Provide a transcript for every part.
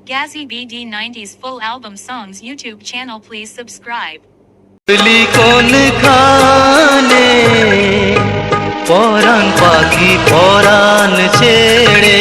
Gazzy BD 90s full album songs YouTube channel. Please subscribe. কোন খানে পরাণ পাখি পরাণ ছেড়ে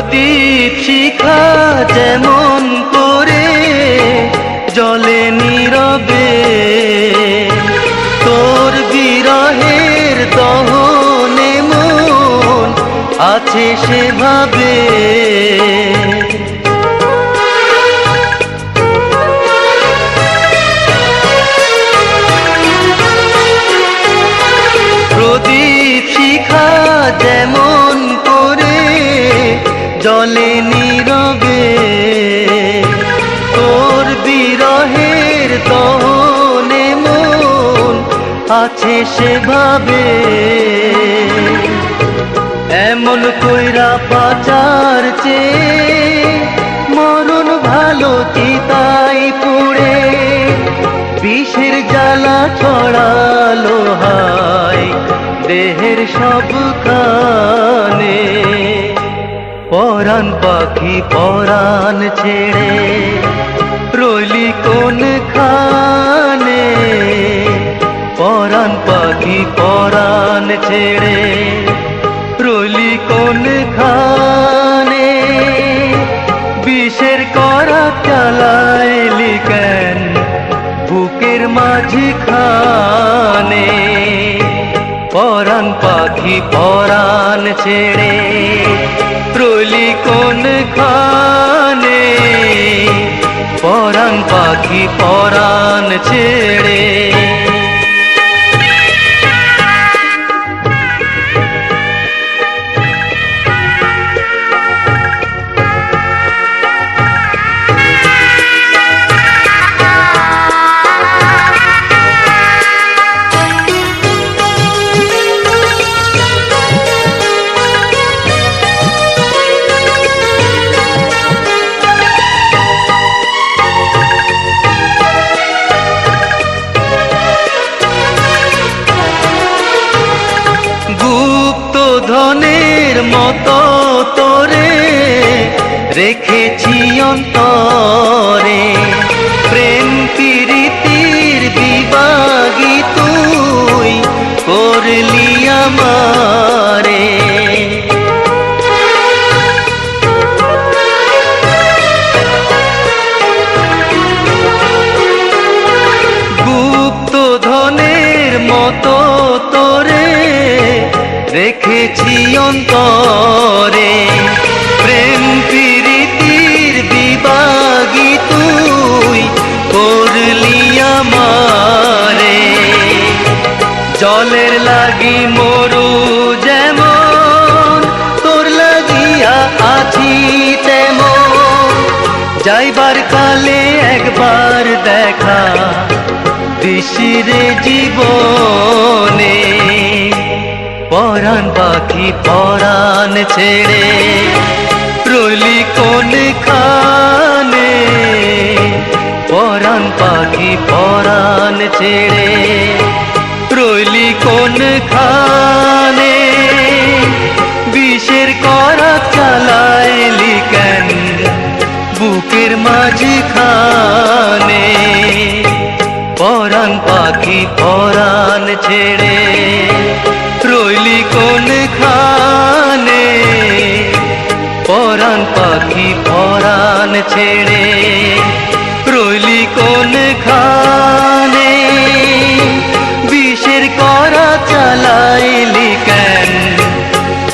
প্রদীপ শিখা যেমন করে জলে নীরবে তোর বিরহের দহনে মন আছে সেভাবে প্রদীপ শিখা যেমন করে জলে নীরবে তোর বিরহের দহনে মন আছে সেভাবে এমন কইরা পাচার চেয়ে মরণ ভালো চিতাই পুড়ে বিষের জ্বালা ছড়ালো হায় দেহের সবখানে পরাণ পাখি পরাণ ছেড়ে রইলি কোন খানে পরাণ পাখি পরাণ ছেড়ে রইলি কোন খানে বিষের করা চালাইলি কেন বুকের মাঝখানে পরাণ পাখি পরাণ ছেড়ে রইলি কোন খানে পরাণ পাখি পরাণ ছেড়ে ধনের মতো তোরে রেখেছি অন্তরে প্রেম প্রীতির বিভাগী তুই করলি আমারে গুপ্ত ধনের মতো তোরে রেখেছি অন্তরে প্রেম প্রীতির বিভাগী তুই করলি আমারে জলের লাগি মরু যেমন তোর লাগিয়া আছি তেমন যাইবার কালে একবার দেখা দিশিরে জীবনে পরাণ পাখি পরাণ ছেড়ে রইলি কোন খানে পরাণ পাখি পরাণ ছেড়ে রইলি কোন খানে বিষের করা চালাইলি কেন বুকের মাঝখানে পরাণ পাখি পরাণ ছেড়ে রইলি কোন খানে পরাণ পাখি পরাণ ছেড়ে রইলি কোন খানে বিষের করা চালাইলি কেন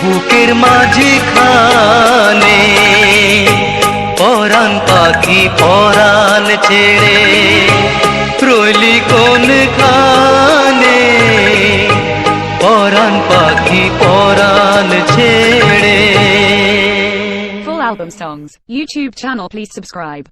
বুকের মাঝখানে পরাণ পাখি পরাণ ছেড়ে রইলি কোন খানে পরাণ পাখি পরাণ ছেড়ে। Album Songs YouTube channel, please subscribe.